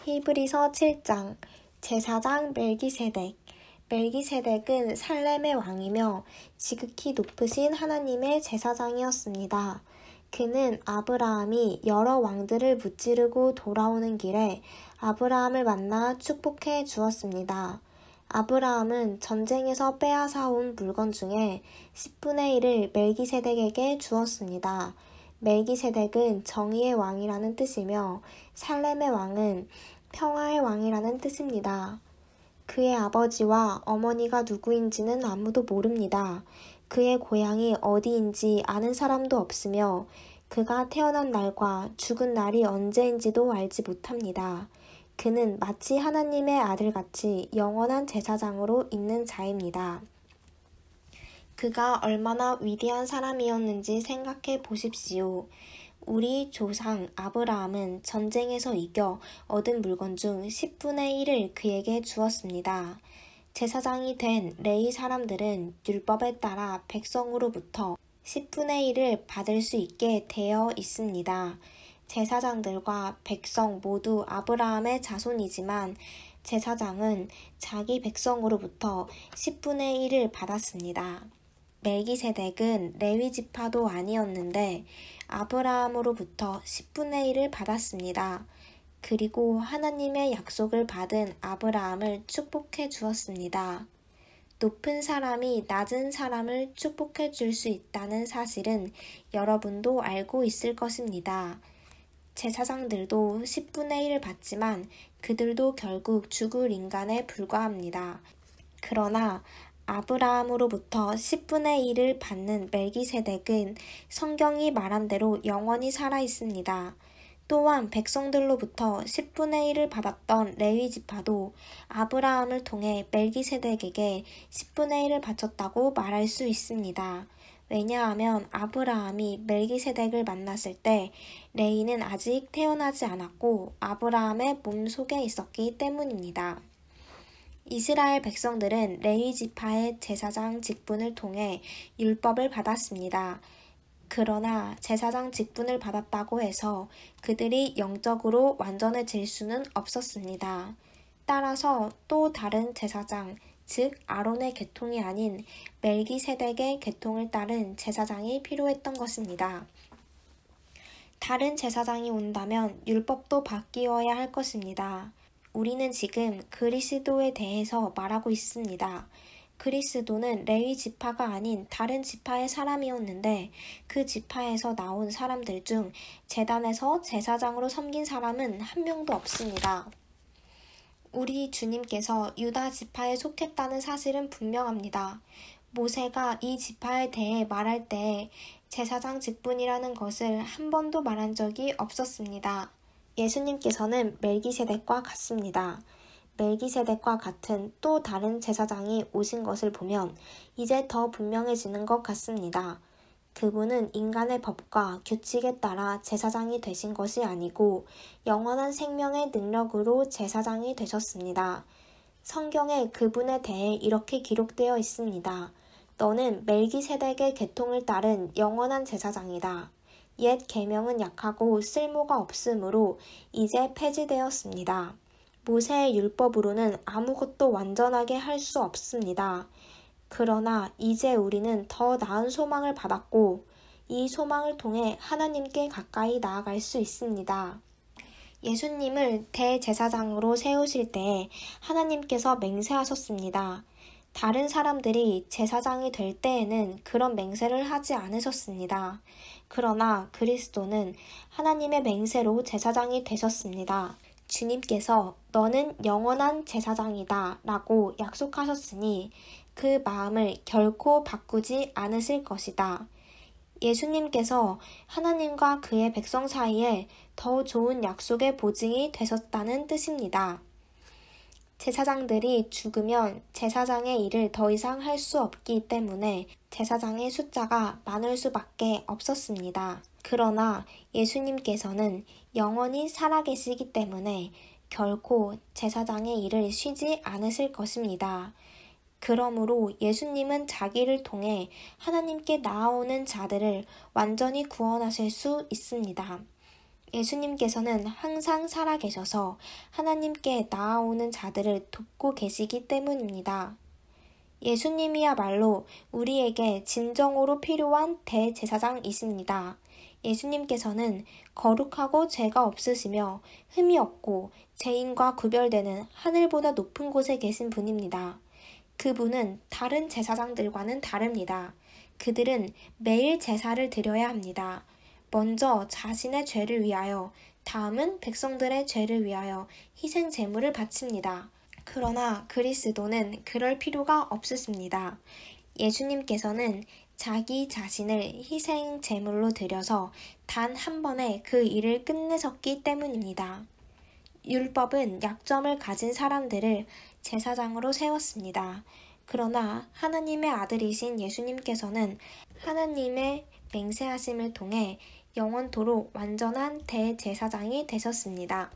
히브리서 7장 제사장 멜기세덱. 멜기세덱은 살렘의 왕이며 지극히 높으신 하나님의 제사장이었습니다. 그는 아브라함이 여러 왕들을 무찌르고 돌아오는 길에 아브라함을 만나 축복해 주었습니다. 아브라함은 전쟁에서 빼앗아온 물건 중에 10분의 1을 멜기세덱에게 주었습니다. 멜기세덱은 정의의 왕이라는 뜻이며 살렘의 왕은 평화의 왕이라는 뜻입니다. 그의 아버지와 어머니가 누구인지는 아무도 모릅니다. 그의 고향이 어디인지 아는 사람도 없으며 그가 태어난 날과 죽은 날이 언제인지도 알지 못합니다. 그는 마치 하나님의 아들같이 영원한 제사장으로 있는 자입니다. 그가 얼마나 위대한 사람이었는지 생각해 보십시오. 우리 조상 아브라함은 전쟁에서 이겨 얻은 물건 중 10분의 1을 그에게 주었습니다. 제사장이 된 레위 사람들은 율법에 따라 백성으로부터 10분의 1을 받을 수 있게 되어 있습니다. 제사장들과 백성 모두 아브라함의 자손이지만 제사장은 자기 백성으로부터 10분의 1을 받았습니다. 멜기세덱은 레위 지파도 아니었는데 아브라함으로부터 10분의 1을 받았습니다. 그리고 하나님의 약속을 받은 아브라함을 축복해 주었습니다. 높은 사람이 낮은 사람을 축복해 줄 수 있다는 사실은 여러분도 알고 있을 것입니다. 제사장들도 10분의 1을 받지만 그들도 결국 죽을 인간에 불과합니다. 그러나 아브라함으로부터 10분의 1을 받는 멜기세덱은 성경이 말한 대로 영원히 살아 있습니다. 또한 백성들로부터 10분의 1을 받았던 레위 지파도 아브라함을 통해 멜기세덱에게 10분의 1을 바쳤다고 말할 수 있습니다. 왜냐하면 아브라함이 멜기세덱을 만났을 때 레위는 아직 태어나지 않았고 아브라함의 몸속에 있었기 때문입니다. 이스라엘 백성들은 레위 지파의 제사장 직분을 통해 율법을 받았습니다. 그러나 제사장 직분을 받았다고 해서 그들이 영적으로 완전해질 수는 없었습니다. 따라서 또 다른 제사장, 즉 아론의 계통이 아닌 멜기세덱의 계통을 따른 제사장이 필요했던 것입니다. 다른 제사장이 온다면 율법도 바뀌어야 할 것입니다. 우리는 지금 그리스도에 대해서 말하고 있습니다. 그리스도는 레위 지파가 아닌 다른 지파의 사람이었는데 그 지파에서 나온 사람들 중 제단에서 제사장으로 섬긴 사람은 한 명도 없습니다. 우리 주님께서 유다 지파에 속했다는 사실은 분명합니다. 모세가 이 지파에 대해 말할 때 제사장 직분이라는 것을 한 번도 말한 적이 없었습니다. 예수님께서는 멜기세덱과 같습니다. 멜기세덱과 같은 또 다른 제사장이 오신 것을 보면 이제 더 분명해지는 것 같습니다. 그분은 인간의 법과 규칙에 따라 제사장이 되신 것이 아니고 영원한 생명의 능력으로 제사장이 되셨습니다. 성경에 그분에 대해 이렇게 기록되어 있습니다. 너는 멜기세덱의 계통을 따른 영원한 제사장이다. 옛 계명은 약하고 쓸모가 없으므로 이제 폐지되었습니다. 모세의 율법으로는 아무것도 완전하게 할 수 없습니다. 그러나 이제 우리는 더 나은 소망을 받았고 이 소망을 통해 하나님께 가까이 나아갈 수 있습니다. 예수님을 대제사장으로 세우실 때 하나님께서 맹세하셨습니다. 다른 사람들이 제사장이 될 때에는 그런 맹세를 하지 않으셨습니다. 그러나 그리스도는 하나님의 맹세로 제사장이 되셨습니다. 주님께서 너는 영원한 제사장이다 라고 약속하셨으니 그 마음을 결코 바꾸지 않으실 것이다. 예수님께서 하나님과 그의 백성 사이에 더 좋은 약속의 보증이 되셨다는 뜻입니다. 제사장들이 죽으면 제사장의 일을 더 이상 할 수 없기 때문에 제사장의 숫자가 많을 수밖에 없었습니다. 그러나 예수님께서는 영원히 살아계시기 때문에 결코 제사장의 일을 쉬지 않으실 것입니다. 그러므로 예수님은 자기를 통해 하나님께 나아오는 자들을 완전히 구원하실 수 있습니다. 예수님께서는 항상 살아계셔서 하나님께 나아오는 자들을 돕고 계시기 때문입니다. 예수님이야말로 우리에게 진정으로 필요한 대제사장이십니다. 예수님께서는 거룩하고 죄가 없으시며 흠이 없고 죄인과 구별되는 하늘보다 높은 곳에 계신 분입니다. 그분은 다른 제사장들과는 다릅니다. 그들은 매일 제사를 드려야 합니다. 먼저 자신의 죄를 위하여, 다음은 백성들의 죄를 위하여 희생 제물을 바칩니다. 그러나 그리스도는 그럴 필요가 없으십니다. 예수님께서는 자기 자신을 희생 제물로 드려서 단 한 번에 그 일을 끝내셨기 때문입니다. 율법은 약점을 가진 사람들을 제사장으로 세웠습니다. 그러나 하나님의 아들이신 예수님께서는 하나님의 맹세하심을 통해 영원토록 완전한 대제사장이 되셨습니다.